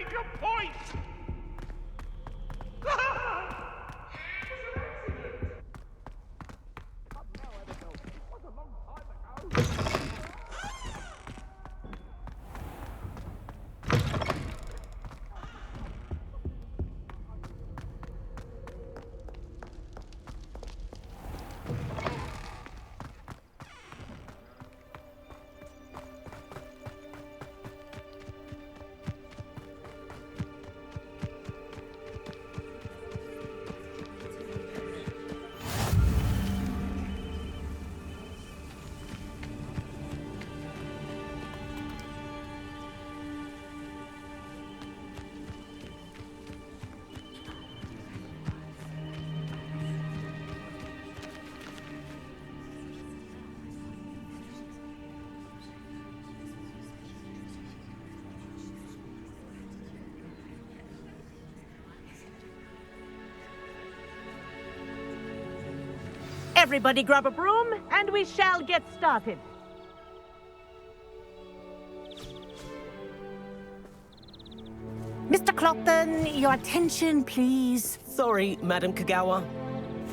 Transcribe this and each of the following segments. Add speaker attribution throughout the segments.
Speaker 1: make your point!
Speaker 2: Everybody grab a broom, and we shall get started. Mr. Clockton, your attention, please.
Speaker 3: Sorry, Madam Kagawa.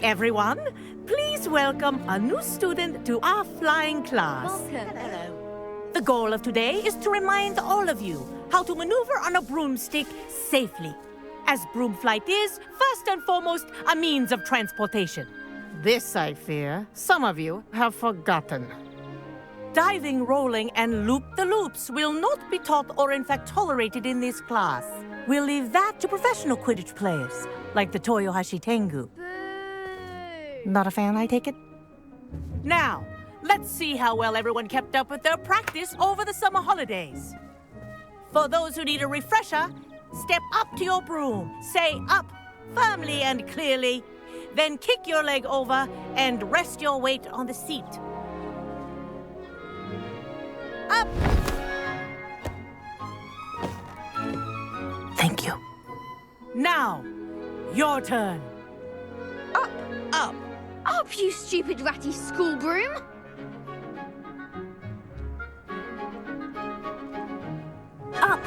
Speaker 2: Everyone, please welcome a new student to our flying class.
Speaker 4: Welcome. Hello.
Speaker 2: The goal of today is to remind all of you how to maneuver on a broomstick safely, as broom flight is, first and foremost, a means of transportation. This, I fear, some of you have forgotten. Diving, rolling, and loop-the-loops will not be taught or in fact tolerated in this class. We'll leave that to professional Quidditch players, like the Toyohashi Tengu.
Speaker 4: Boo!
Speaker 2: Not a fan, I take it? Now, let's see how well everyone kept up with their practice over the summer holidays. For those who need a refresher, step up to your broom, say up firmly and clearly, then kick your leg over and rest your weight on the seat. Up! Thank you. Now, your turn.
Speaker 4: Up!
Speaker 3: Up!
Speaker 4: Up, you stupid ratty school broom!
Speaker 2: Up!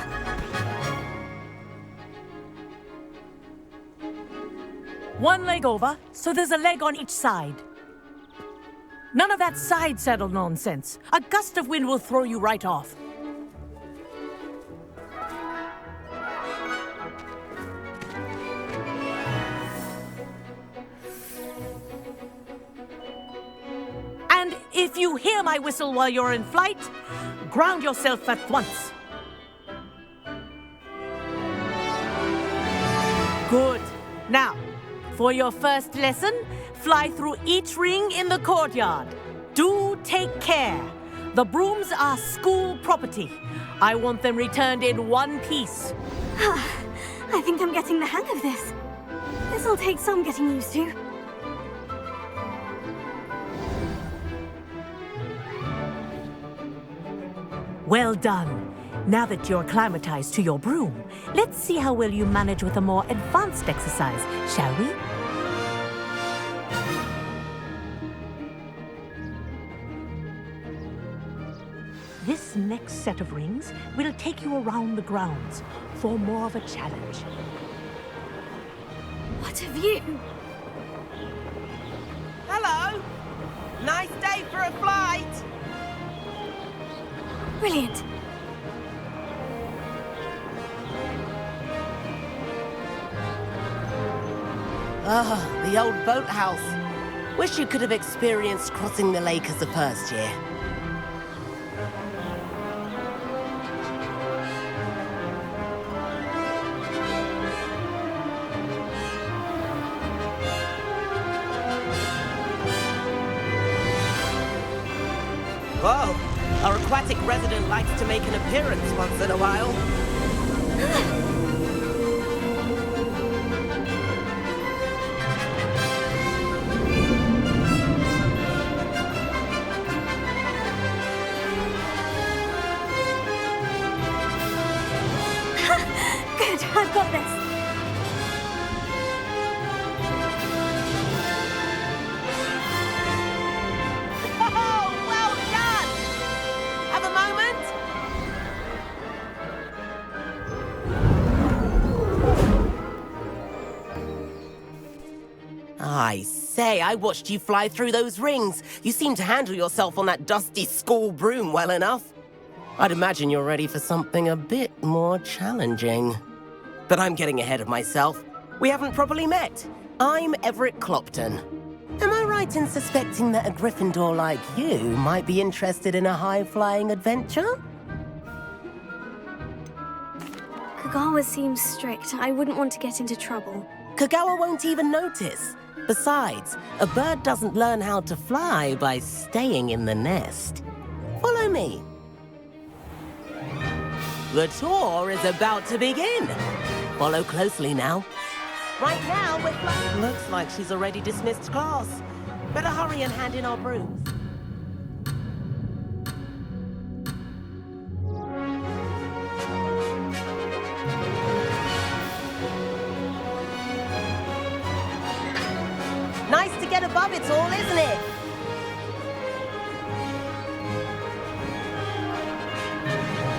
Speaker 2: One leg over, so there's a leg on each side. None of that side saddle nonsense. A gust of wind will throw you right off. And if you hear my whistle while you're in flight, ground yourself at once. Good. Now, for your first lesson, fly through each ring in the courtyard. Do take care. The brooms are school property. I want them returned in one piece.
Speaker 5: I think I'm getting the hang of this. This'll take some getting used to.
Speaker 2: Well done. Now that you're acclimatized to your broom, let's see how well you manage with a more advanced exercise, shall we? This next set of rings will take you around the grounds for more of a challenge.
Speaker 5: What a view!
Speaker 3: Hello! Nice day for a flight!
Speaker 5: Brilliant.
Speaker 3: Ah, the old boathouse. Wish you could have experienced crossing the lake as the first year. Whoa, our aquatic resident likes to make an appearance once in a while.
Speaker 5: Good, I've got this.
Speaker 3: Oh, well done! Have a moment? I say, I watched you fly through those rings. You seem to handle yourself on that dusty school broom well enough. I'd imagine you're ready for something a bit more challenging. But I'm getting ahead of myself. We haven't properly met. I'm Everett Clopton. Am I right in suspecting that a Gryffindor like you might be interested in a high-flying adventure?
Speaker 5: Kagawa seems strict. I wouldn't want to get into trouble.
Speaker 3: Kagawa won't even notice. Besides, a bird doesn't learn how to fly by staying in the nest. Follow me. The tour is about to begin. Follow closely now. Right now, we're flying. Looks like she's already dismissed class. Better hurry and hand in our brooms. Nice to get above it all, isn't it?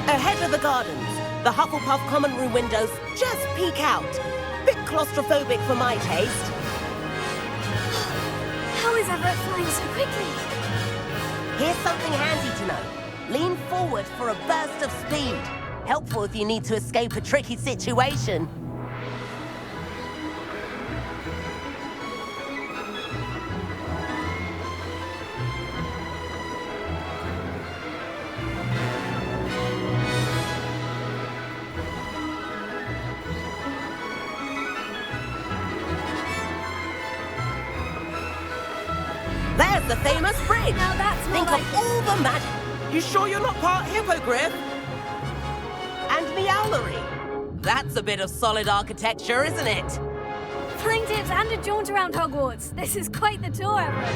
Speaker 3: Ahead of the gardens, the Hufflepuff common room windows just peek out. Bit claustrophobic for my taste.
Speaker 5: How is Everett flying so quickly?
Speaker 3: Here's something handy to know. Lean forward for a burst of speed. Helpful if you need to escape a tricky situation. There's the famous bridge.
Speaker 5: Now that's more
Speaker 3: Think
Speaker 5: like
Speaker 3: of all the magic. You sure you're not part hippogriff? And the owlery. That's a bit of solid architecture, isn't it?
Speaker 5: flying tips and a jaunt around Hogwarts. This is quite the tour, Everett.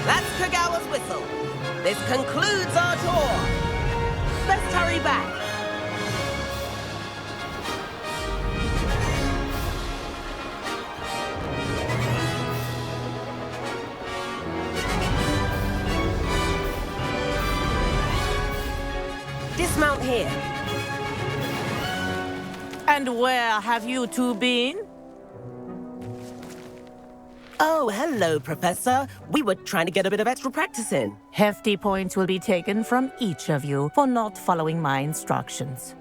Speaker 3: That's Kagawa's whistle. This concludes our tour. Let's hurry back. Dismount here.
Speaker 2: And where have you two been?
Speaker 3: Oh, hello, Professor. We were trying to get a bit of extra practice in.
Speaker 2: Hefty points will be taken from each of you for not following my instructions.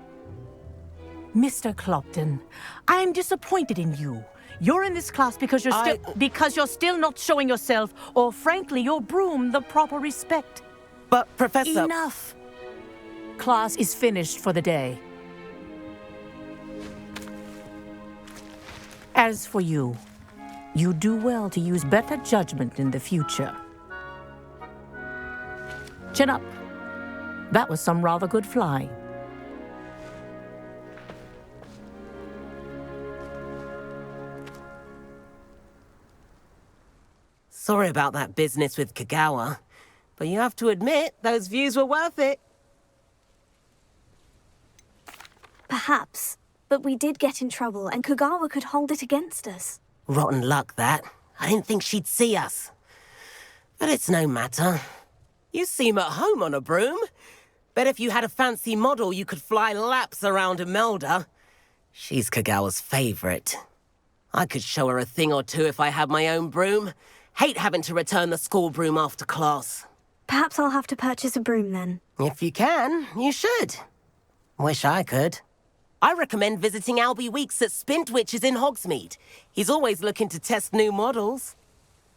Speaker 2: Mr. Clopton, I'm disappointed in you. You're in this class because you're still not showing yourself, or frankly, your broom the proper respect.
Speaker 3: But, Professor...
Speaker 2: Enough. Class is finished for the day. As for you, you do well to use better judgment in the future. Chin up. That was some rather good flying.
Speaker 3: Sorry about that business with Kagawa, but you have to admit, those views were worth it.
Speaker 5: Perhaps, but we did get in trouble, and Kagawa could hold it against us.
Speaker 3: Rotten luck, that. I didn't think she'd see us. But it's no matter. You seem at home on a broom. Bet if you had a fancy model, you could fly laps around Imelda. She's Kagawa's favorite. I could show her a thing or two if I had my own broom. Hate having to return the school broom after class.
Speaker 5: Perhaps I'll have to purchase a broom then.
Speaker 3: If you can, you should. Wish I could. I recommend visiting Albie Weeks at Spintwitches in Hogsmeade. He's always looking to test new models.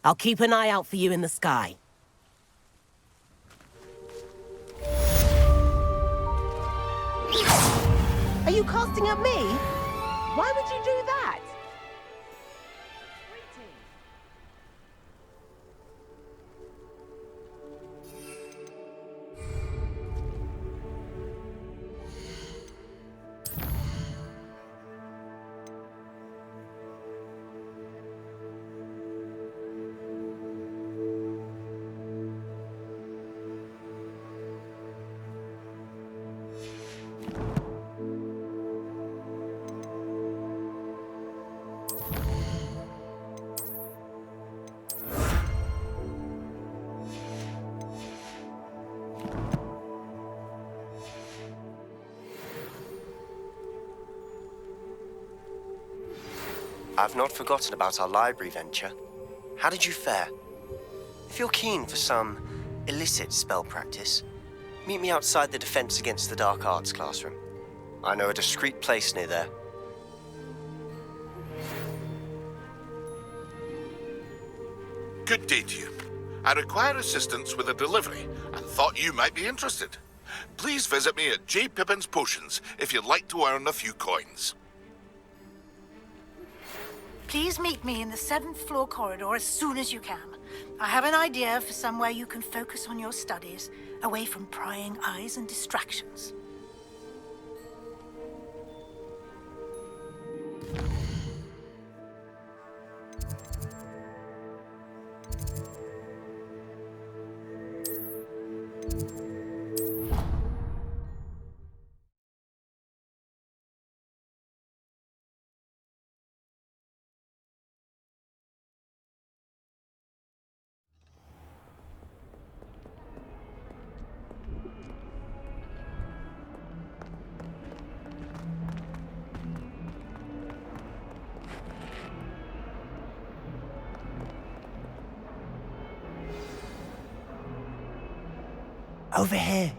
Speaker 3: I'll keep an eye out for you in the sky. Are you casting at me? Why would you do that?
Speaker 1: I've not forgotten about our library venture. How did you fare? If you're keen for some illicit spell practice, meet me outside the Defense Against the Dark Arts classroom. I know a discreet place near there.
Speaker 6: Good day to you. I require assistance with a delivery and thought you might be interested. Please visit me at J. Pippin's Potions if you'd like to earn a few coins.
Speaker 7: Please meet me in the 7th floor corridor as soon as you can. I have an idea for somewhere you can focus on your studies, away from prying eyes and distractions.
Speaker 1: Over here.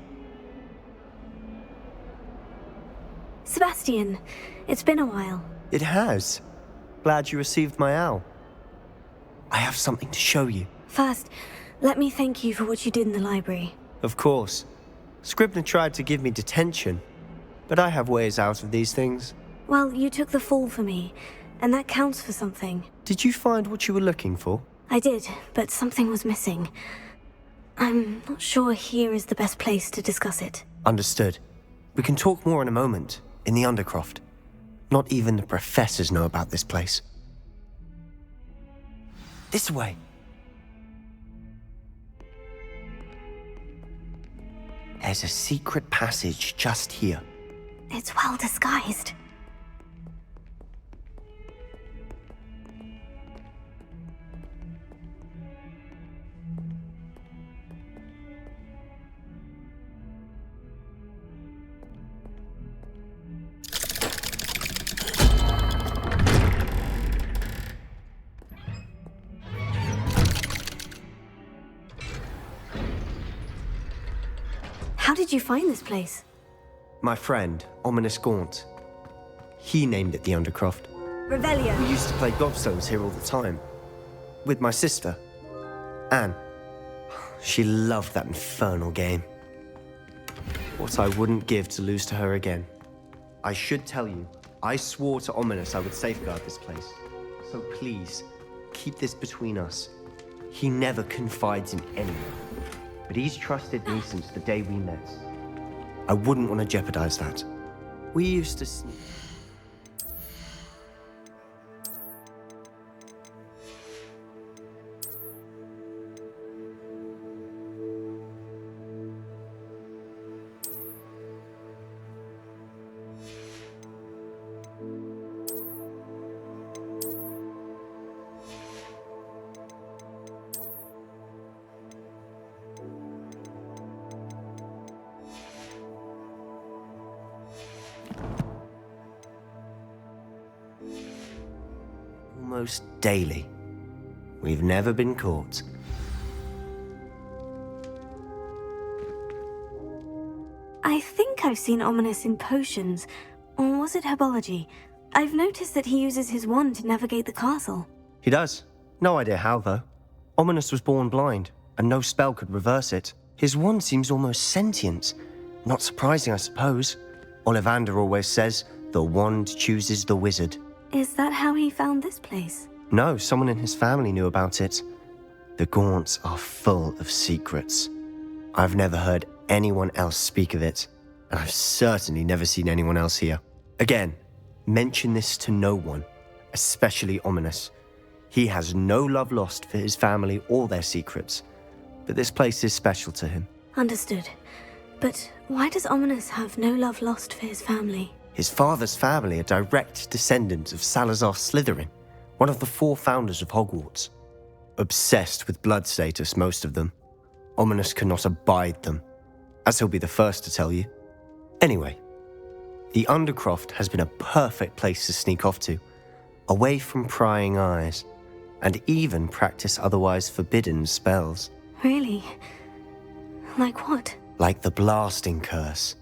Speaker 5: Sebastian, it's been a while.
Speaker 1: It has. Glad you received my owl. I have something to show you.
Speaker 5: First, let me thank you for what you did in the library.
Speaker 1: Of course. Scribner tried to give me detention, but I have ways out of these things.
Speaker 5: Well, you took the fall for me, and that counts for something.
Speaker 1: Did you find what you were looking for?
Speaker 5: I did, but something was missing. I'm not sure here is the best place to discuss it.
Speaker 1: Understood. We can talk more in a moment, in the Undercroft. Not even the professors know about this place. This way. There's a secret passage just here.
Speaker 5: It's well disguised. How did you find this place?
Speaker 1: My friend, Ominous Gaunt. He named it the Undercroft.
Speaker 5: Revelio.
Speaker 1: We used to play gobstones here all the time. With my sister, Anne. She loved that infernal game. What I wouldn't give to lose to her again. I should tell you, I swore to Ominous I would safeguard this place. So please, keep this between us. He never confides in anyone. But he's trusted me since the day we met. I wouldn't want to jeopardize that. We used to sneak. Almost daily. We've never been caught.
Speaker 5: I think I've seen Ominous in potions. Or was it herbology? I've noticed that he uses his wand to navigate the castle.
Speaker 1: He does. No idea how, though. Ominous was born blind, and no spell could reverse it. His wand seems almost sentient. Not surprising, I suppose. Ollivander always says, the wand chooses the wizard.
Speaker 5: Is that how he found this place?
Speaker 1: No, someone in his family knew about it. The Gaunts are full of secrets. I've never heard anyone else speak of it, and I've certainly never seen anyone else here. Again, mention this to no one, especially Ominous. He has no love lost for his family or their secrets, but this place is special to him.
Speaker 5: Understood. But why does Ominous have no love lost for his family?
Speaker 1: His father's family are direct descendants of Salazar Slytherin, one of the 4 founders of Hogwarts. Obsessed with blood status, most of them. Ominous cannot abide them, as he'll be the first to tell you. Anyway, the Undercroft has been a perfect place to sneak off to. away from prying eyes, and even practice otherwise forbidden spells.
Speaker 5: Really? Like what?
Speaker 1: Like the blasting curse.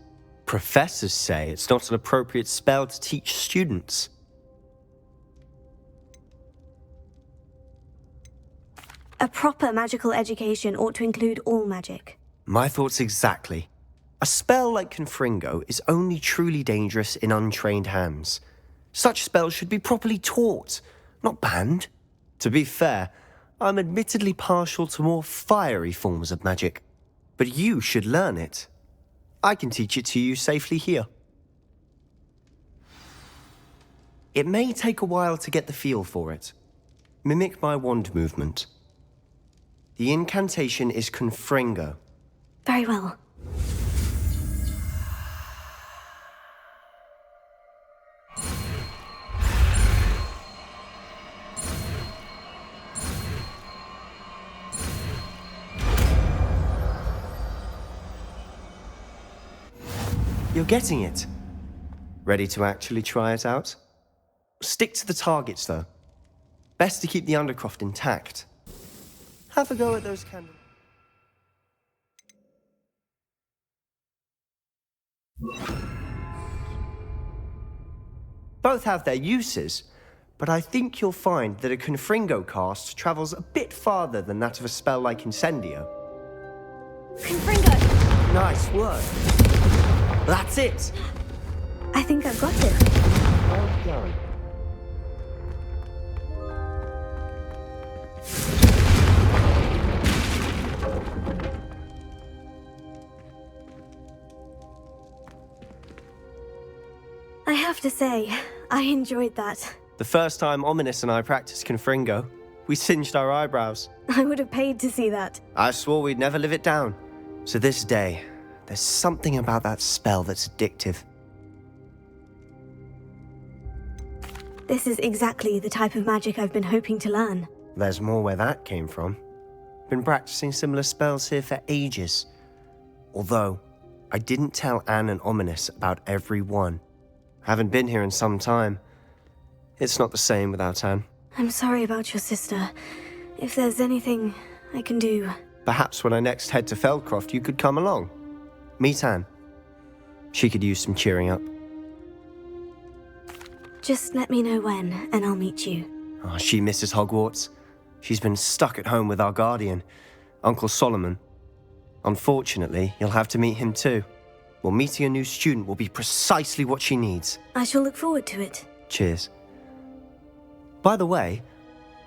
Speaker 1: Professors say it's not an appropriate spell to teach students.
Speaker 5: A proper magical education ought to include all magic.
Speaker 1: My thoughts exactly. A spell like Confringo is only truly dangerous in untrained hands. Such spells should be properly taught, not banned. To be fair, I'm admittedly partial to more fiery forms of magic. But you should learn it. I can teach it to you safely here. It may take a while to get the feel for it. Mimic my wand movement. The incantation is Confringo.
Speaker 5: Very well.
Speaker 1: You're getting it. Ready to actually try it out? Stick to the targets, though. Best to keep the undercroft intact. Have a go at those candles. Both have their uses, but I think you'll find that a Confringo cast travels a bit farther than that of a spell like Incendio.
Speaker 5: Confringo!
Speaker 1: Nice work. That's it.
Speaker 5: I think I've got it.
Speaker 1: Well done.
Speaker 5: I have to say, I enjoyed that.
Speaker 1: The first time Ominous and I practiced Confringo, we singed our eyebrows.
Speaker 5: I would have paid to see that.
Speaker 1: I swore we'd never live it down. So this day, there's something about that spell that's addictive.
Speaker 5: This is exactly the type of magic I've been hoping to learn.
Speaker 1: There's more where that came from. Been practicing similar spells here for ages. Although, I didn't tell Anne and Ominous about every one. Haven't been here in some time. It's not the same without Anne.
Speaker 5: I'm sorry about your sister. If there's anything I can do...
Speaker 1: Perhaps when I next head to Feldcroft, you could come along. Meet Anne. She could use some cheering up.
Speaker 5: Just let me know when, and I'll meet you.
Speaker 1: Oh, she misses Hogwarts. She's been stuck at home with our guardian, Uncle Solomon. Unfortunately, you'll have to meet him too. Well, meeting a new student will be precisely what she needs.
Speaker 5: I shall look forward to it.
Speaker 1: Cheers. By the way,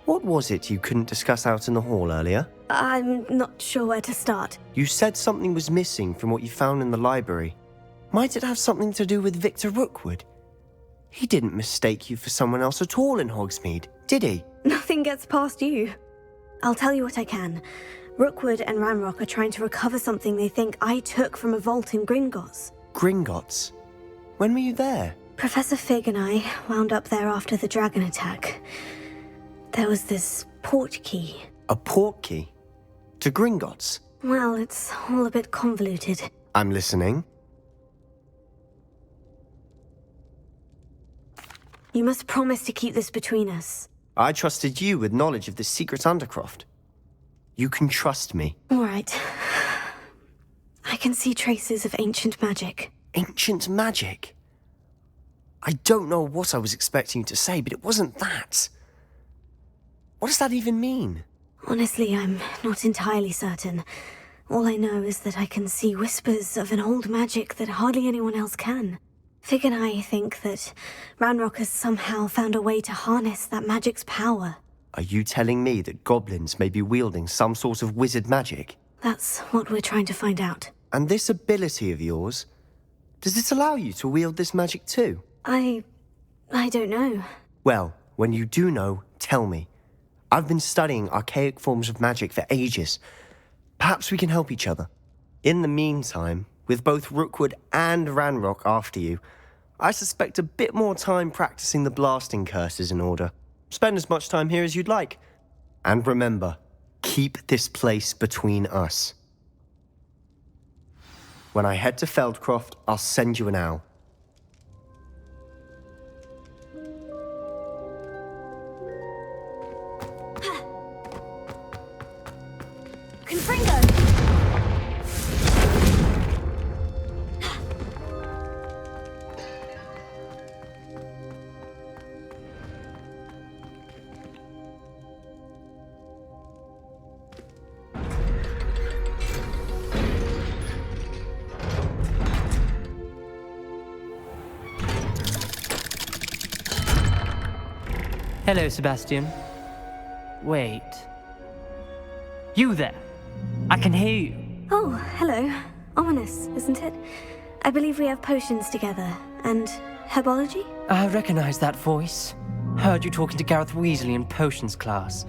Speaker 1: what was it you couldn't discuss out in the hall earlier?
Speaker 5: I'm not sure where to start.
Speaker 1: You said something was missing from what you found in the library. Might it have something to do with Victor Rookwood? He didn't mistake you for someone else at all in Hogsmeade, did he?
Speaker 5: Nothing gets past you. I'll tell you what I can. Rookwood and Ranrock are trying to recover something they think I took from a vault in Gringotts.
Speaker 1: Gringotts? When were you there?
Speaker 5: Professor Fig and I wound up there after the dragon attack. There was this port key.
Speaker 1: A port key? To Gringotts?
Speaker 5: Well, it's all a bit convoluted.
Speaker 1: I'm listening.
Speaker 5: You must promise to keep this between us.
Speaker 1: I trusted you with knowledge of the secret Undercroft. You can trust me.
Speaker 5: All right. I can see traces of ancient magic.
Speaker 1: Ancient magic? I don't know what I was expecting you to say, but it wasn't that. What does that even mean?
Speaker 5: Honestly, I'm not entirely certain. All I know is that I can see whispers of an old magic that hardly anyone else can. Fig and I think that Ranrock has somehow found a way to harness that magic's power.
Speaker 1: Are you telling me that goblins may be wielding some sort of wizard magic?
Speaker 5: That's what we're trying to find out.
Speaker 1: And this ability of yours, does it allow you to wield this magic too?
Speaker 5: I don't know.
Speaker 1: Well, when you do know, tell me. I've been studying archaic forms of magic for ages. Perhaps we can help each other. In the meantime, with both Rookwood and Ranrock after you, I suspect a bit more time practicing the blasting curse is in order. Spend as much time here as you'd like. And remember, keep this place between us. When I head to Feldcroft, I'll send you an owl.
Speaker 8: Hello, Sebastian. Wait. You there? I can hear you.
Speaker 5: Oh, hello. Ominous, isn't it? I believe we have potions together. And herbology?
Speaker 8: I recognize that voice. Heard you talking to Gareth Weasley in potions class.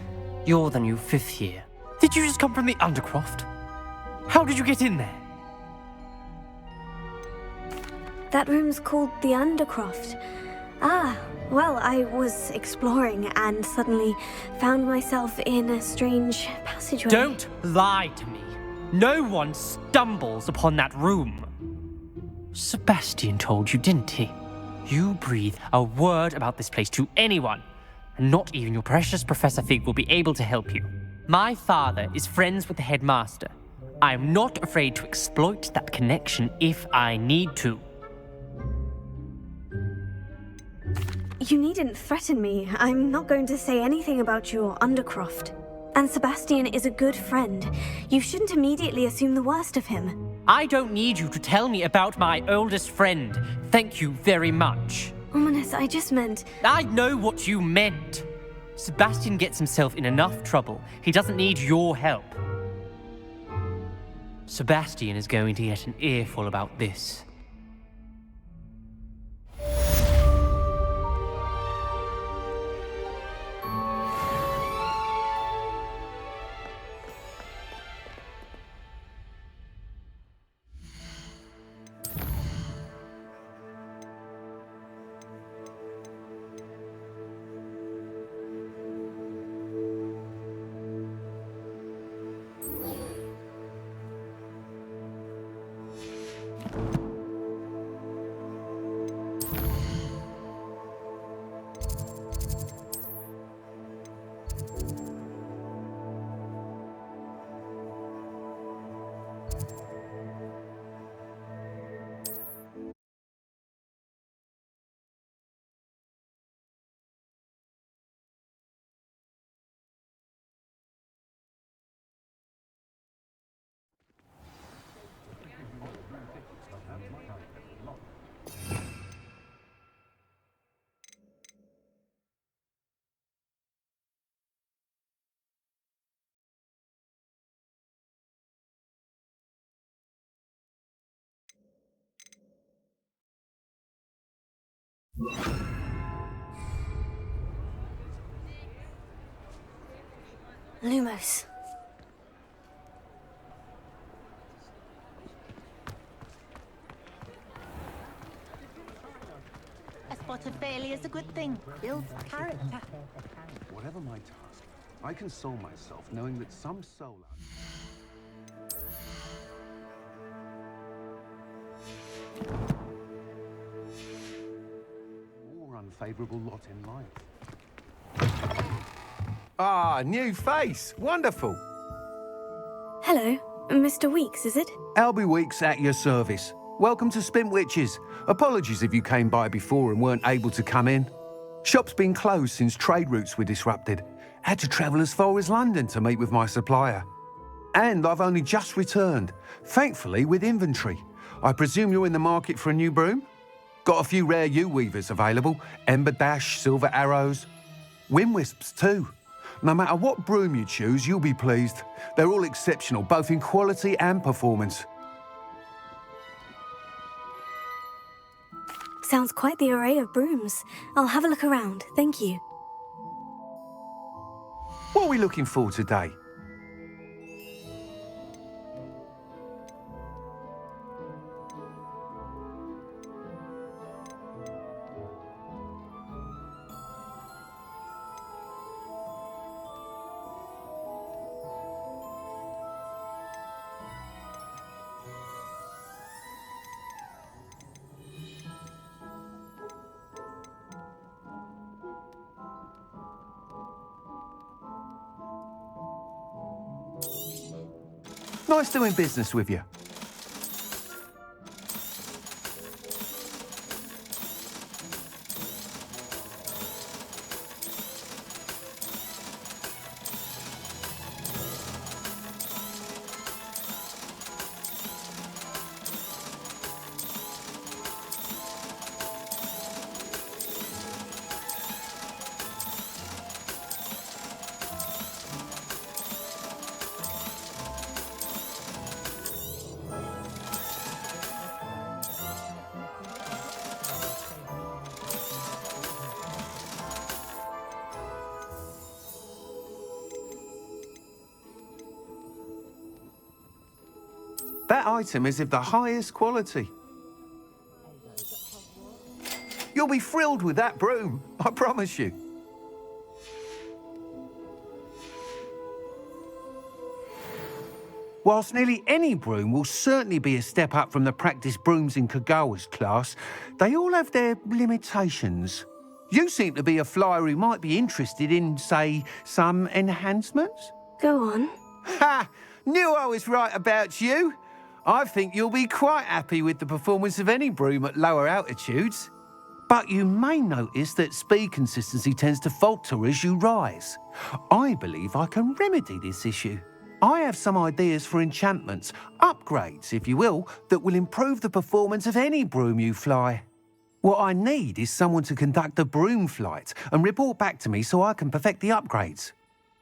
Speaker 8: You're the new 5th year. Did you just come from the Undercroft? How did you get in there?
Speaker 5: That room's called the Undercroft. Ah, well, I was exploring and suddenly found myself in a strange passageway.
Speaker 8: Don't lie to me. No one stumbles upon that room. Sebastian told you, didn't he? You breathe a word about this place to anyone, and not even your precious Professor Fig will be able to help you. My father is friends with the headmaster. I am not afraid to exploit that connection if I need to.
Speaker 5: You needn't threaten me. I'm not going to say anything about your Undercroft. And Sebastian is a good friend. You shouldn't immediately assume the worst of him.
Speaker 8: I don't need you to tell me about my oldest friend. Thank you very much.
Speaker 5: Ominous, I just meant...
Speaker 8: I know what you meant. Sebastian gets himself in enough trouble. He doesn't need your help. Sebastian is going to get an earful about this.
Speaker 5: Lumos.
Speaker 2: A spot of failure is a good thing. Builds character.
Speaker 9: Whatever my task, I console myself knowing that some soul more unfavorable lot in life.
Speaker 10: Ah, new face. Wonderful.
Speaker 5: Hello, Mr. Weeks, is it?
Speaker 9: Albie Weeks at your service. Welcome to Spint Witches. Apologies if you came by before and weren't able to come in. Shop's been closed since trade routes were disrupted. Had to travel as far as London to meet with my supplier. And I've only just returned, thankfully with inventory. I presume you're in the market for a new broom? Got a few rare U-weavers available. Ember Dash, Silver Arrows. Wind Wisps too. No matter what broom you choose, you'll be pleased. They're all exceptional, both in quality and performance.
Speaker 5: Sounds quite the array of brooms. I'll have a look around, thank you.
Speaker 9: What are we looking for today? Nice doing business with you. That item is of the highest quality. You'll be thrilled with that broom, I promise you. Whilst nearly any broom will certainly be a step up from the practice brooms in Kagawa's class, they all have their limitations. You seem to be a flyer who might be interested in, say, some enhancements?
Speaker 5: Go on.
Speaker 9: Ha! Knew I was right about you. I think you'll be quite happy with the performance of any broom at lower altitudes. But you may notice that speed consistency tends to falter as you rise. I believe I can remedy this issue. I have some ideas for enchantments, upgrades, if you will, that will improve the performance of any broom you fly. What I need is someone to conduct a broom flight and report back to me so I can perfect the upgrades.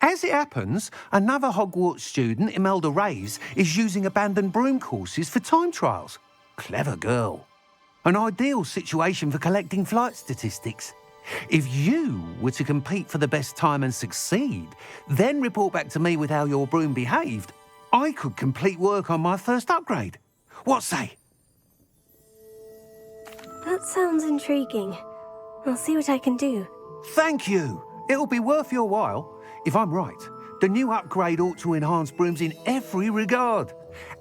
Speaker 9: As it happens, another Hogwarts student, Imelda Raves, is using abandoned broom courses for time trials. Clever girl. An ideal situation for collecting flight statistics. If you were to compete for the best time and succeed, then report back to me with how your broom behaved, I could complete work on my first upgrade. What say?
Speaker 5: That sounds intriguing. I'll see what I can do.
Speaker 9: Thank you. It'll be worth your while. If I'm right, the new upgrade ought to enhance brooms in every regard.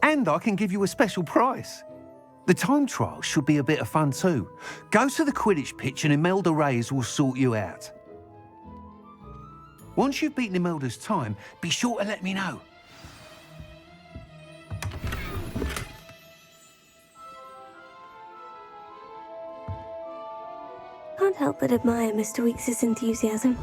Speaker 9: And I can give you a special price. The time trial should be a bit of fun too. Go to the Quidditch pitch and Imelda Reyes will sort you out. Once you've beaten Imelda's time, be sure to let me know.
Speaker 5: Can't help but admire Mr. Weekes' enthusiasm.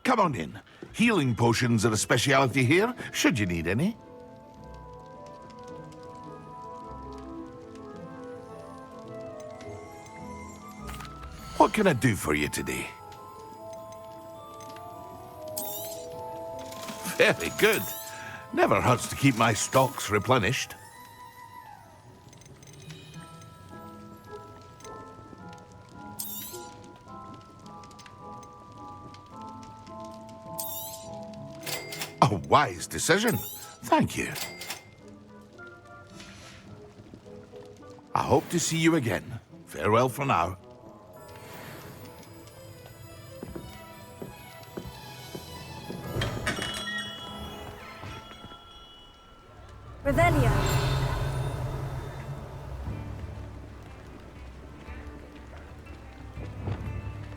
Speaker 6: Come on in. Healing potions are a speciality here, should you need any. What can I do for you today? Very good. Never hurts to keep my stocks replenished. A wise decision. Thank you. I hope to see you again. Farewell for now.
Speaker 5: Revelio.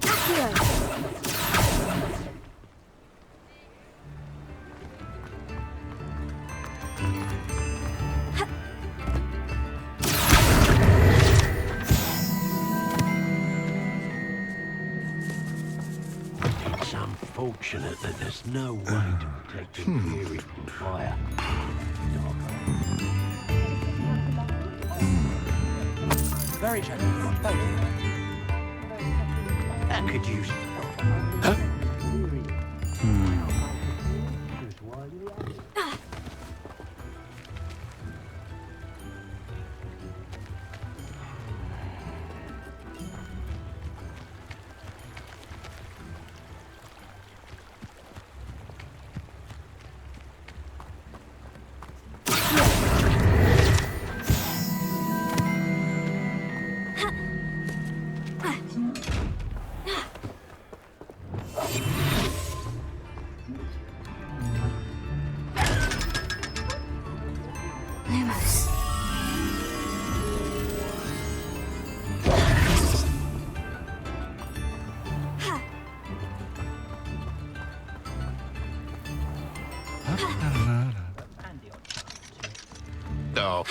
Speaker 5: Accio.
Speaker 11: It's unfortunate that there's no way to protect Imperial from fire.
Speaker 8: Very generous. Thank you.
Speaker 11: That could use
Speaker 5: Lumos.
Speaker 6: No.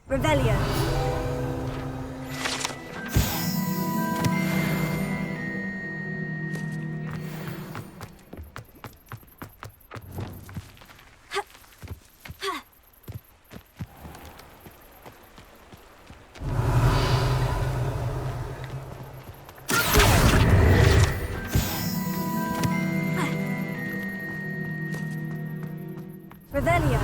Speaker 5: Revelio. Revelio.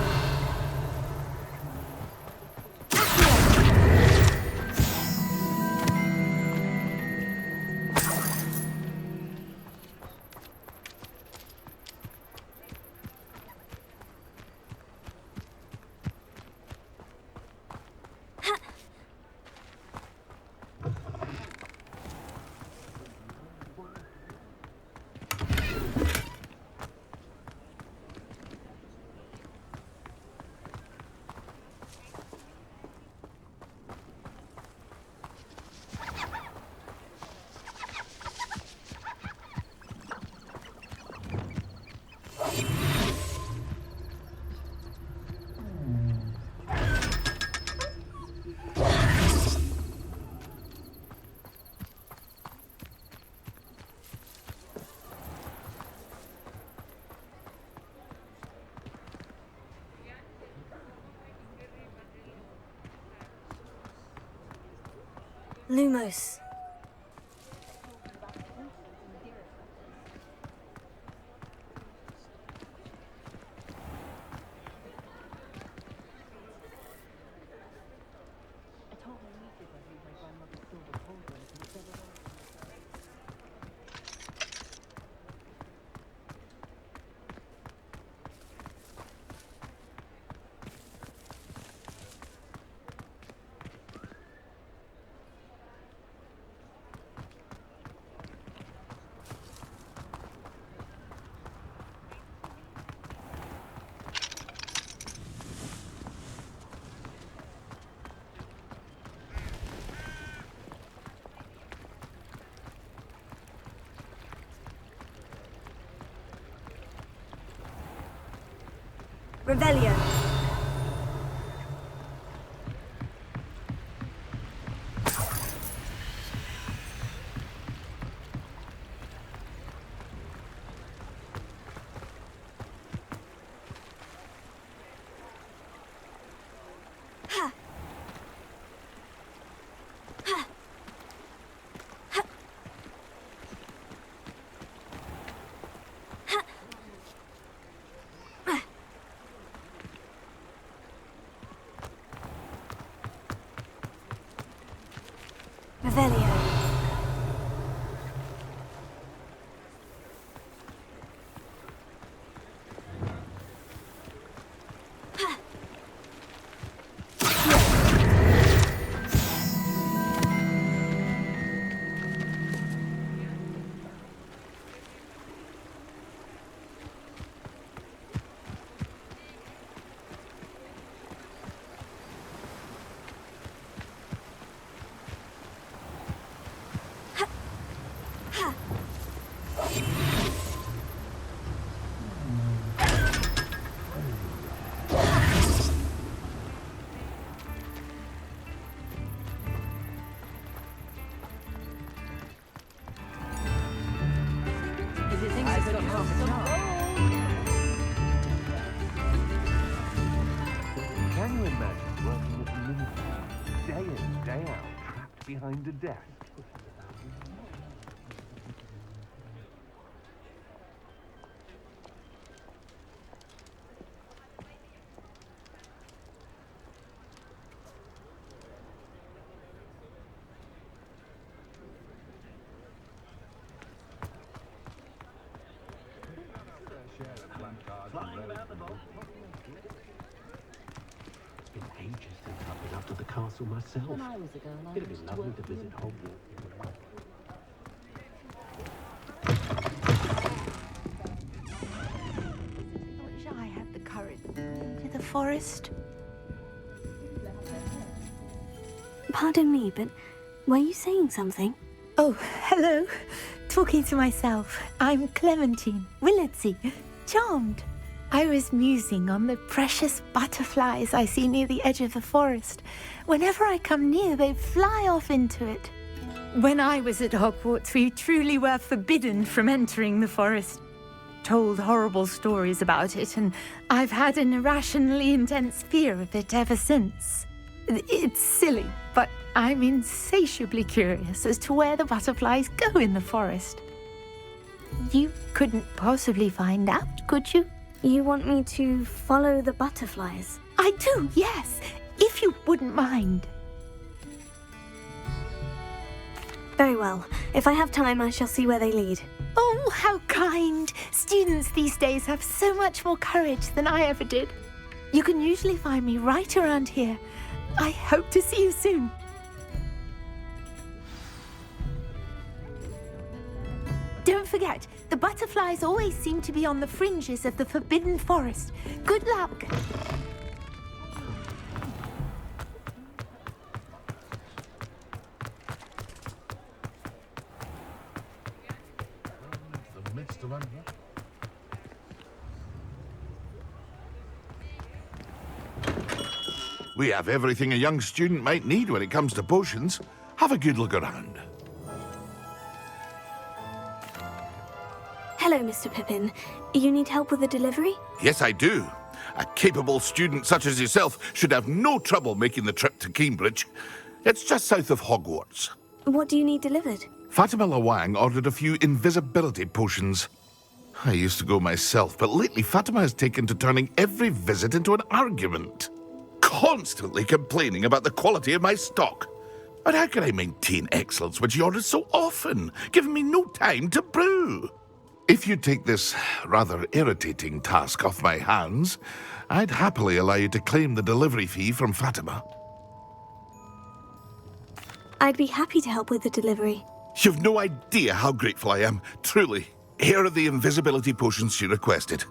Speaker 5: Lumos. Revelio. Revelio.
Speaker 11: Can you imagine working with a mini day in, day out, trapped behind a desk? It's been ages since I've been up to the castle myself.
Speaker 12: When I was a girl, I
Speaker 11: It'd be
Speaker 12: used to
Speaker 11: lovely
Speaker 12: work
Speaker 11: to
Speaker 12: at
Speaker 11: visit
Speaker 12: the
Speaker 11: Hogwarts.
Speaker 12: I wish I had the courage to the forest.
Speaker 5: Pardon me, but were you saying something?
Speaker 12: Oh, hello. Talking to myself. I'm Clementine Willardsey. Charmed. I was musing on the precious butterflies I see near the edge of the forest. Whenever I come near, they fly off into it. When I was at Hogwarts, we truly were forbidden from entering the forest. Told horrible stories about it, and I've had an irrationally intense fear of it ever since. It's silly, but I'm insatiably curious as to where the butterflies go in the forest. You couldn't possibly find out, could you?
Speaker 5: You want me to follow the butterflies?
Speaker 12: I do, yes, if you wouldn't mind.
Speaker 5: Very well. If I have time, I shall see where they lead.
Speaker 12: Oh, how kind! Students these days have so much more courage than I ever did. You can usually find me right around here. I hope to see you soon. Don't forget, the butterflies always seem to be on the fringes of the Forbidden Forest. Good luck!
Speaker 6: We have everything a young student might need when it comes to potions. Have a good look around.
Speaker 5: Hello, Mr. Pippin. You need help with the delivery?
Speaker 6: Yes, I do. A capable student such as yourself should have no trouble making the trip to Cambridge. It's just south of Hogwarts.
Speaker 5: What do you need delivered?
Speaker 6: Fatima Lawang ordered a few invisibility potions. I used to go myself, but lately Fatima has taken to turning every visit into an argument. Constantly complaining about the quality of my stock. But how can I maintain excellence when she orders so often, giving me no time to brew? If you take this rather irritating task off my hands, I'd happily allow you to claim the delivery fee from Fatima.
Speaker 5: I'd be happy to help with the delivery.
Speaker 6: You've no idea how grateful I am, truly. Here are the invisibility potions she requested.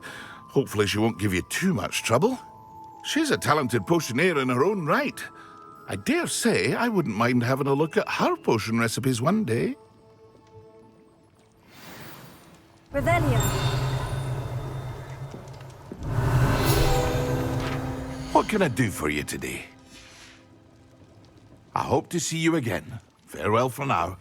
Speaker 6: Hopefully she won't give you too much trouble. She's a talented potioneer in her own right. I dare say I wouldn't mind having a look at her potion recipes one day.
Speaker 5: Revelio.
Speaker 6: What can I do for you today? I hope to see you again. Farewell for now.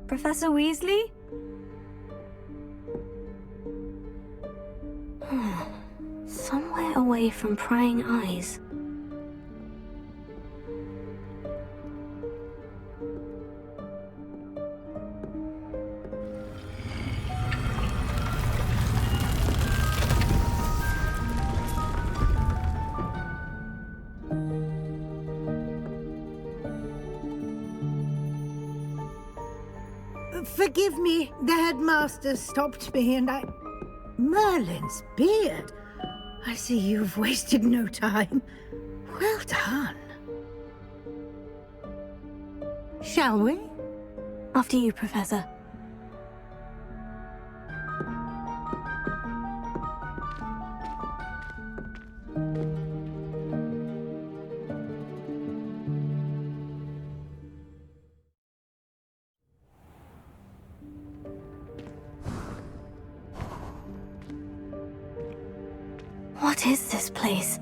Speaker 5: Professor Weasley? Somewhere away from prying eyes.
Speaker 7: Forgive me, the headmaster stopped me and I... Merlin's beard! I see you've wasted no time. Well done. Shall we?
Speaker 5: After you, Professor. What is this place?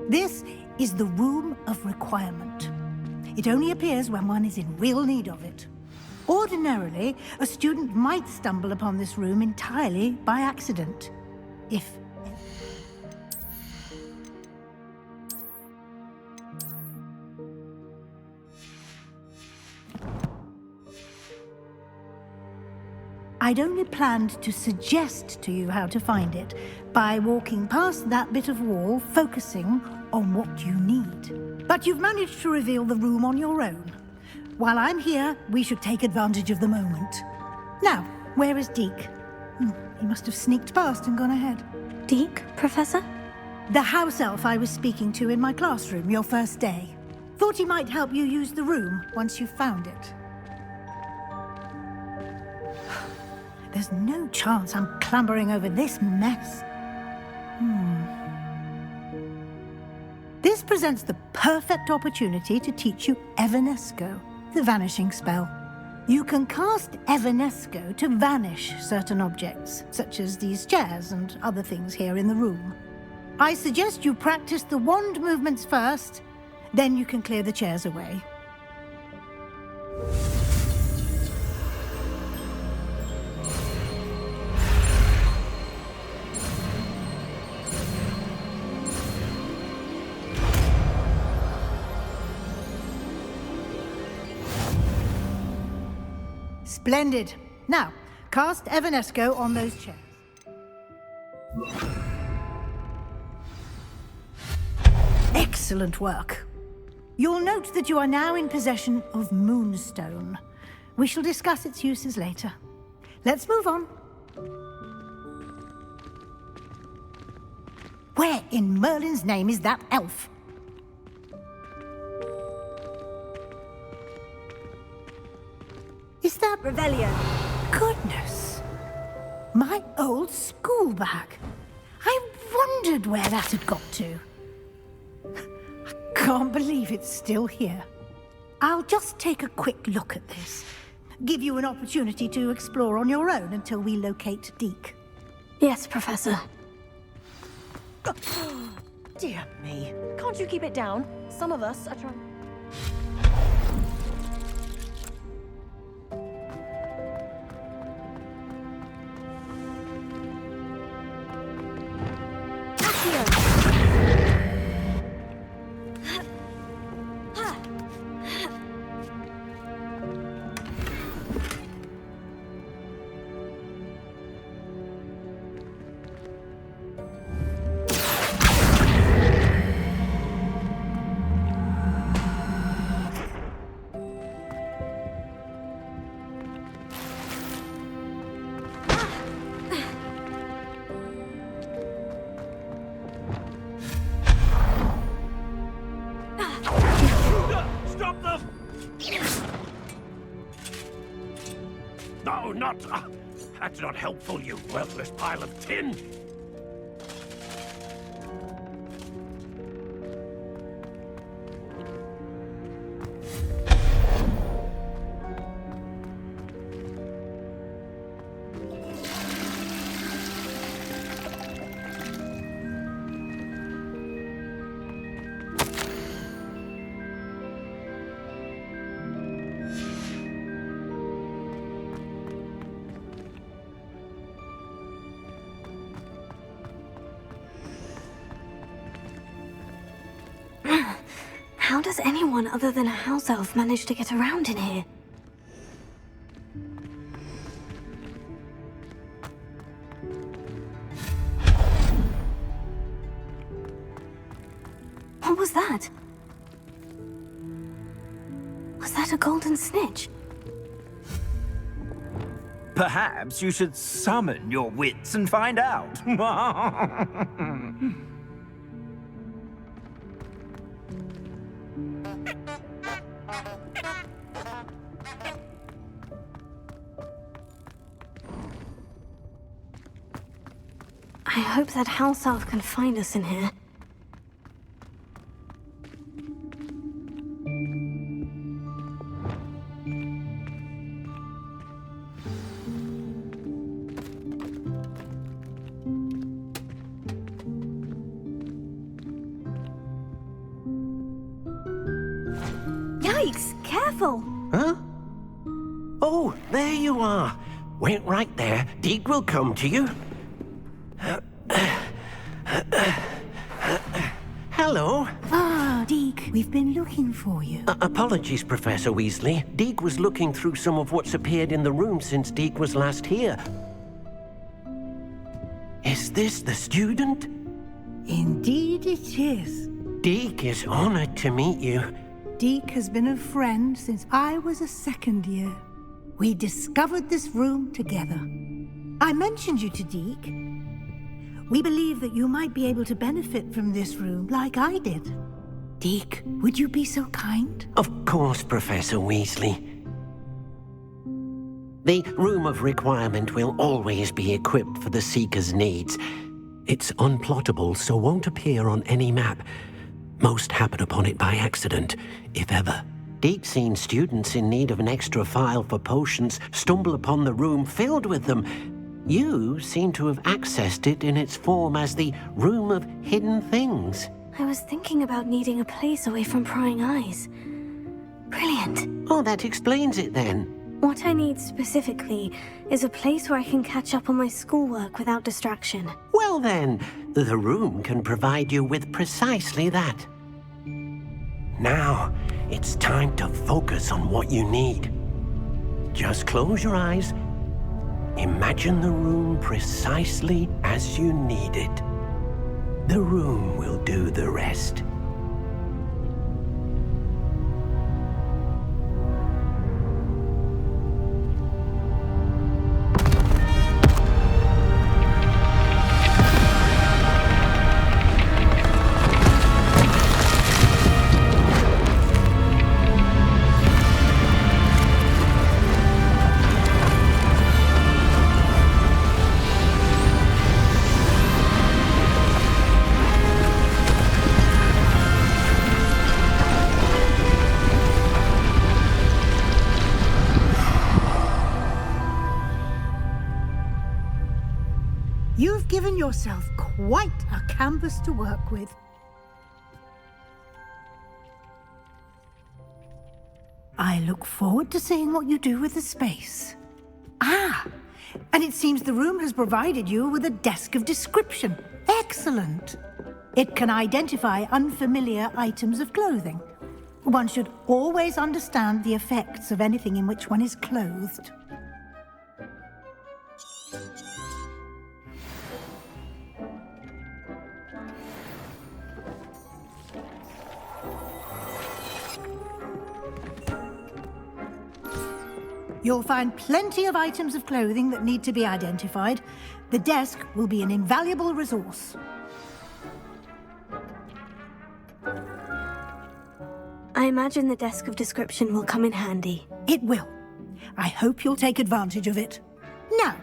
Speaker 7: This is the Room of Requirement. It only appears when one is in real need of it. Ordinarily, a student might stumble upon this room entirely by accident. If... I'd only planned to suggest to you how to find it by walking past that bit of wall, focusing on what you need. But you've managed to reveal the room on your own. While I'm here, we should take advantage of the moment. Now, where is Deke? He must have sneaked past and gone ahead.
Speaker 5: Deke, Professor?
Speaker 7: The house elf I was speaking to in my classroom your first day. Thought he might help you use the room once you found it. There's no chance I'm clambering over this mess. This presents the perfect opportunity to teach you Evanesco, the vanishing spell. You can cast Evanesco to vanish certain objects, such as these chairs and other things here in the room. I suggest you practice the wand movements first, then you can clear the chairs away. Splendid. Now, cast Evanesco on those chairs. Excellent work. You'll note that you are now in possession of Moonstone. We shall discuss its uses later. Let's move on. Where in Merlin's name is that elf? Is that Revelio? Goodness. My old school bag. I wondered where that had got to. I can't believe it's still here. I'll just take a quick look at this. Give you an opportunity to explore on your own until we locate Deke.
Speaker 5: Yes, Professor.
Speaker 13: Dear me. Can't you keep it down? Some of us are trying...
Speaker 11: No, not... that's not helpful, you worthless pile of tin!
Speaker 5: How does anyone other than a house elf manage to get around in here? What was that? Was that a golden snitch?
Speaker 14: Perhaps you should summon your wits and find out.
Speaker 5: I hope that house elf can find us in here. Yikes! Careful!
Speaker 11: Huh? Oh, there you are. Wait right there. Deke will come to you. Hello.
Speaker 7: Ah, Deke. We've been looking for you.
Speaker 15: Apologies, Professor Weasley. Deke was looking through some of what's appeared in the room since Deke was last here. Is this the student?
Speaker 7: Indeed it is.
Speaker 15: Deke is honored to meet you.
Speaker 7: Deke has been a friend since I was a second year. We discovered this room together. I mentioned you to Deke. We believe that you might be able to benefit from this room like I did. Deke, would you be so kind?
Speaker 15: Of course, Professor Weasley. The Room of Requirement will always be equipped for the Seeker's needs. It's unplottable, so won't appear on any map. Most happen upon it by accident, if ever. Deke's seen students in need of an extra file for potions stumble upon the room filled with them. You seem to have accessed it in its form as the Room of Hidden Things.
Speaker 5: I was thinking about needing a place away from prying eyes. Brilliant.
Speaker 15: Oh, that explains it then.
Speaker 5: What I need specifically is a place where I can catch up on my schoolwork without distraction.
Speaker 15: Well then, the room can provide you with precisely that. Now, it's time to focus on what you need. Just close your eyes. Imagine the room precisely as you need it. The room will do the rest.
Speaker 7: You've given yourself quite a canvas to work with. I look forward to seeing what you do with the space. Ah, and it seems the room has provided you with a desk of description. Excellent. It can identify unfamiliar items of clothing. One should always understand the effects of anything in which one is clothed. You'll find plenty of items of clothing that need to be identified. The desk will be an invaluable resource.
Speaker 5: I imagine the desk of description will come in handy.
Speaker 7: It will. I hope you'll take advantage of it. Now,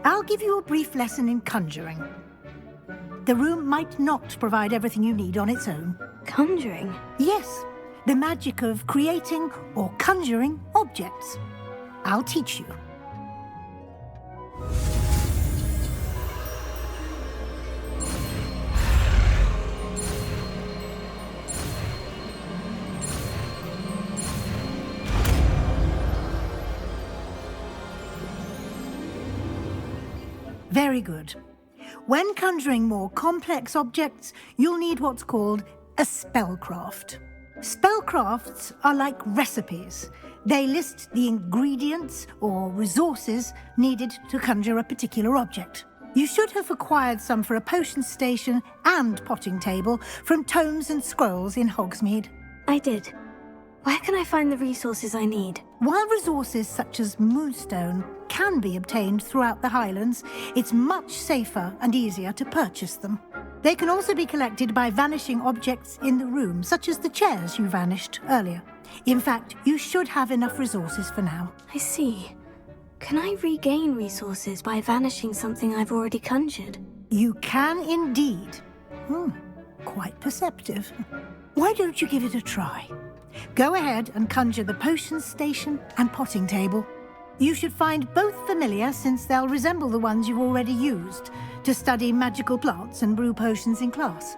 Speaker 7: I'll give you a brief lesson in conjuring. The room might not provide everything you need on its own.
Speaker 5: Conjuring?
Speaker 7: Yes, the magic of creating or conjuring objects. I'll teach you. Very good. When conjuring more complex objects, you'll need what's called a spellcraft. Spellcrafts are like recipes. They list the ingredients or resources needed to conjure a particular object. You should have acquired some for a potion station and potting table from tomes and scrolls in Hogsmeade.
Speaker 5: I did. Where can I find the resources I need?
Speaker 4: While resources such as moonstone can be obtained throughout the Highlands, it's much safer and easier to purchase them. They can also be collected by vanishing objects in the room, such as the chairs you vanished earlier. In fact, you should have enough resources for now.
Speaker 5: I see. Can I regain resources by vanishing something I've already conjured?
Speaker 4: You can indeed. Quite perceptive. Why don't you give it a try? Go ahead and conjure the potion station and potting table. You should find both familiar, since they'll resemble the ones you've already used to study magical plants and brew potions in class.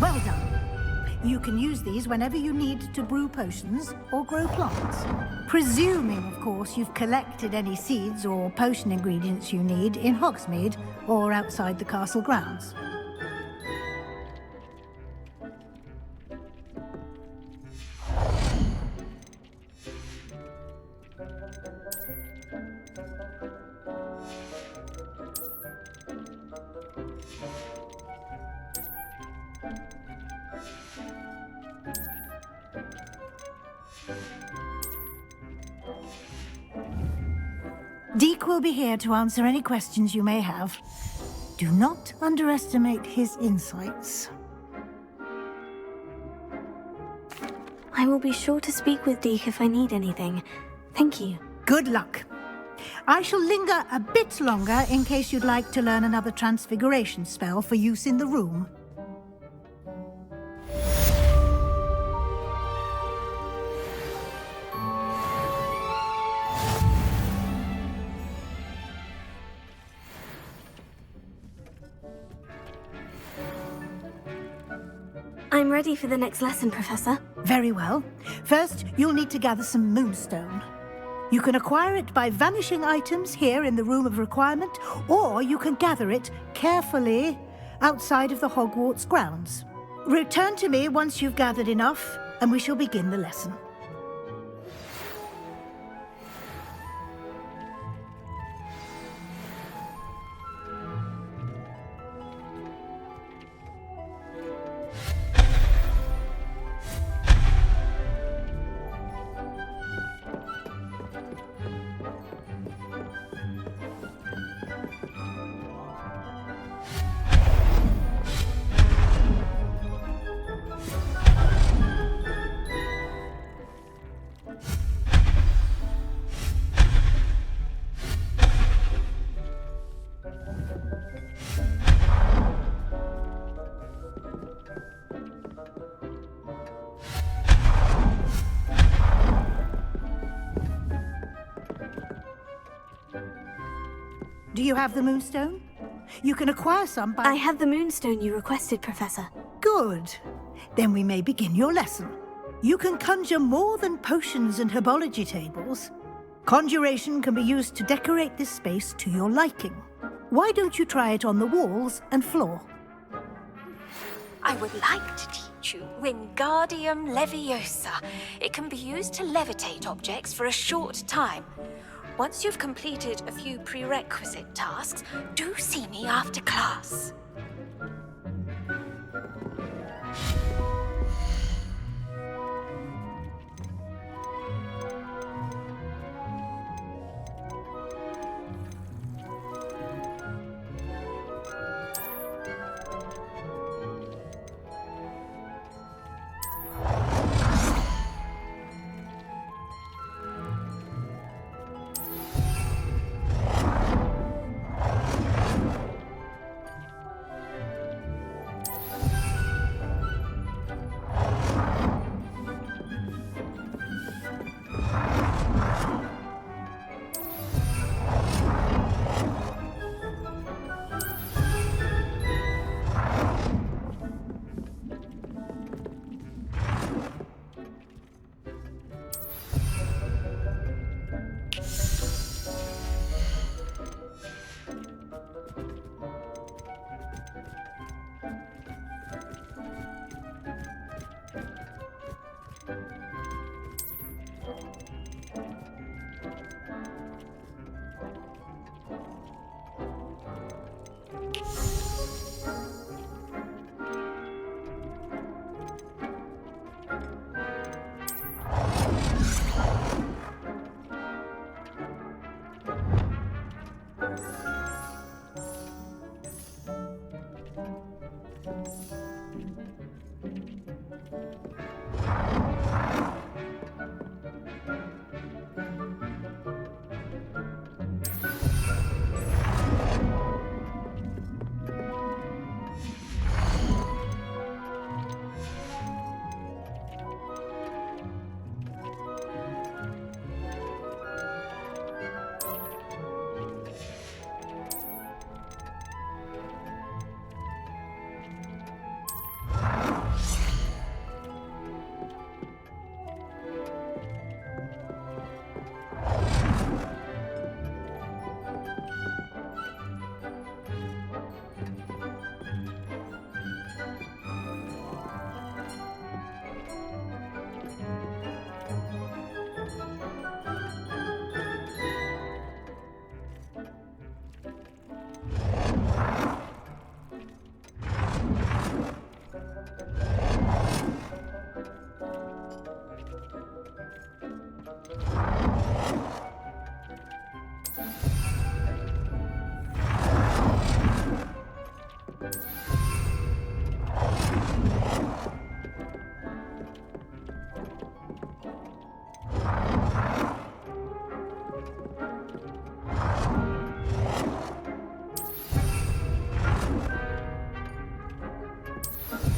Speaker 7: Well done. You can use these whenever you need to brew potions or grow plants. Presuming, of course, you've collected any seeds or potion ingredients you need in Hogsmeade or outside the castle grounds. Deke will be here to answer any questions you may have. Do not underestimate his insights.
Speaker 5: I will be sure to speak with Deke if I need anything. Thank you.
Speaker 7: Good luck. I shall linger a bit longer in case you'd like to learn another transfiguration spell for use in the room.
Speaker 5: I'm ready for the next lesson, Professor.
Speaker 7: Very well. First, you'll need to gather some moonstone. You can acquire it by vanishing items here in the Room of Requirement, or you can gather it carefully outside of the Hogwarts grounds. Return to me once you've gathered enough, and we shall begin the lesson. Do you have the moonstone? You can acquire some by...
Speaker 5: I have the moonstone you requested, Professor.
Speaker 7: Good. Then we may begin your lesson. You can conjure more than potions and herbology tables. Conjuration can be used to decorate this space to your liking. Why don't you try it on the walls and floor?
Speaker 16: I would like to teach you Wingardium Leviosa. It can be used to levitate objects for a short time. Once you've completed a few prerequisite tasks, do see me after class.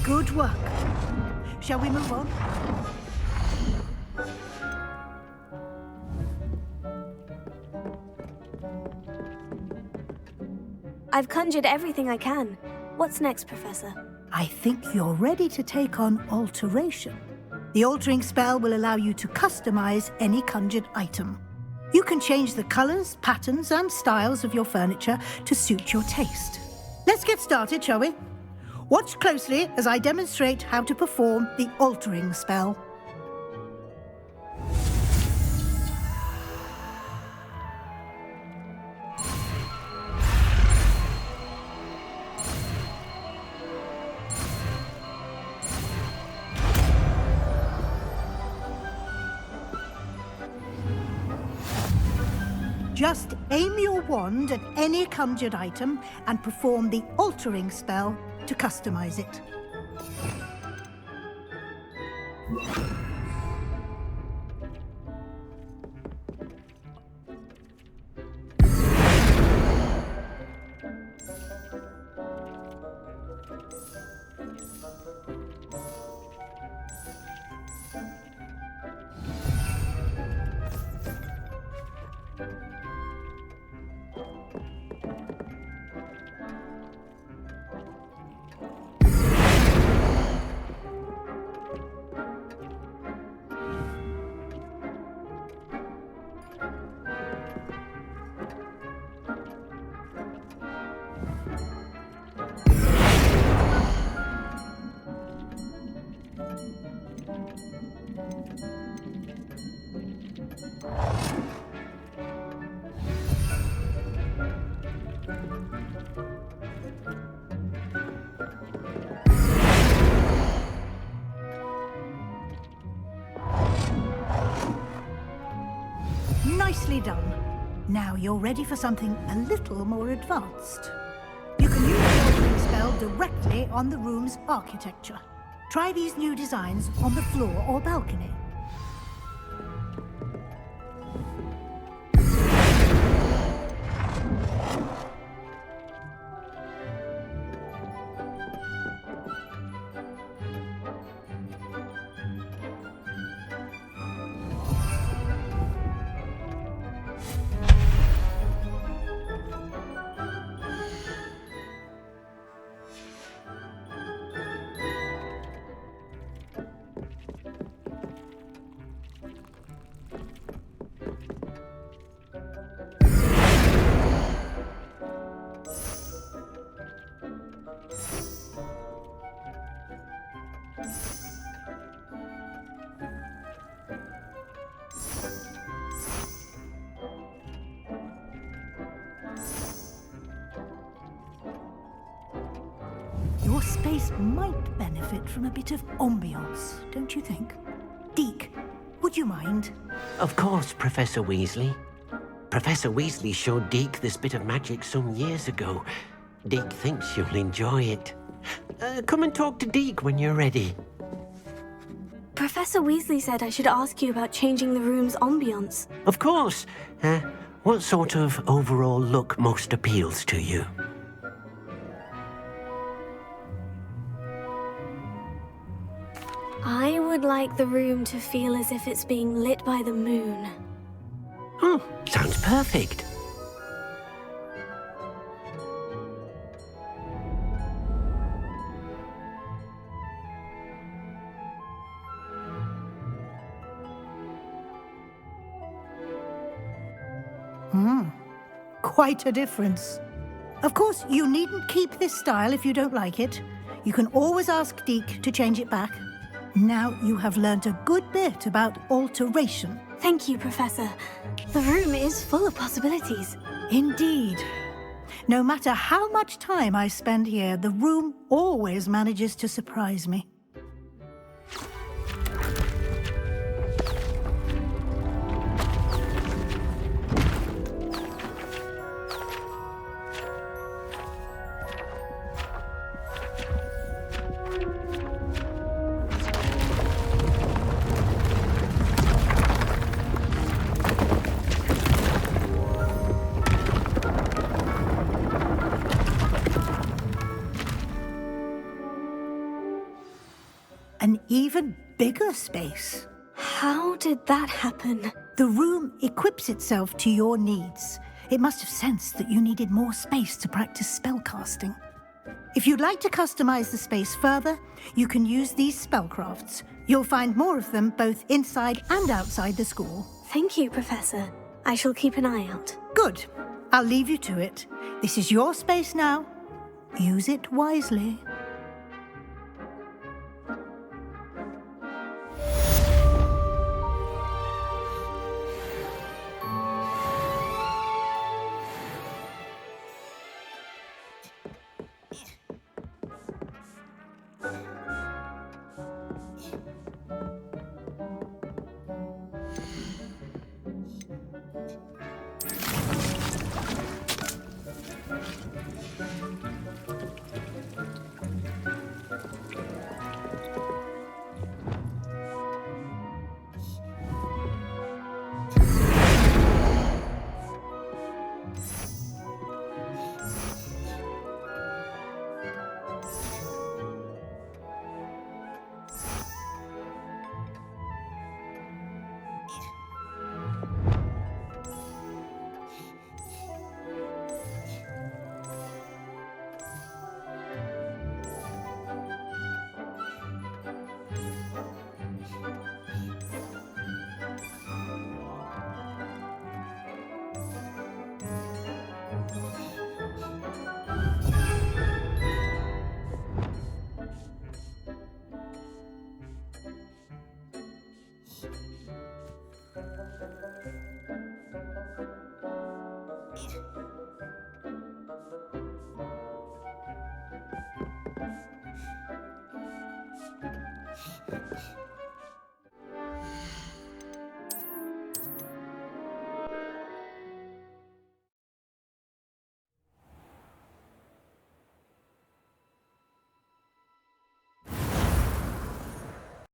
Speaker 7: Good work. Shall we move on?
Speaker 5: I've conjured everything I can. What's next, Professor?
Speaker 7: I think you're ready to take on alteration. The altering spell will allow you to customize any conjured item. You can change the colors, patterns, and styles of your furniture to suit your taste. Let's get started, shall we? Watch closely as I demonstrate how to perform the altering spell. Just aim your wand at any conjured item and perform the altering spell to customize it. Nicely done. Now you're ready for something a little more advanced. You can use the altering spell directly on the room's architecture. Try these new designs on the floor or balcony. Your space might benefit from a bit of ambiance, don't you think? Deke, would you mind?
Speaker 15: Of course, Professor Weasley. Professor Weasley showed Deke this bit of magic some years ago. Deke thinks you'll enjoy it. Come and talk to Deke when you're ready.
Speaker 5: Professor Weasley said I should ask you about changing the room's ambience.
Speaker 15: Of course. What sort of overall look most appeals to you?
Speaker 5: I would like the room to feel as if it's being lit by the moon.
Speaker 15: Oh, sounds perfect.
Speaker 7: Quite a difference. Of course, you needn't keep this style if you don't like it. You can always ask Deke to change it back. Now you have learnt a good bit about alteration.
Speaker 5: Thank you, Professor. The room is full of possibilities.
Speaker 7: Indeed. No matter how much time I spend here, the room always manages to surprise me. an even bigger space.
Speaker 5: How did that happen?
Speaker 7: The room equips itself to your needs. It must have sensed that you needed more space to practice spellcasting. If you'd like to customize the space further, you can use these spellcrafts. You'll find more of them both inside and outside the school.
Speaker 5: Thank you, Professor. I shall keep an eye out.
Speaker 7: Good. I'll leave you to it. This is your space now. Use it wisely.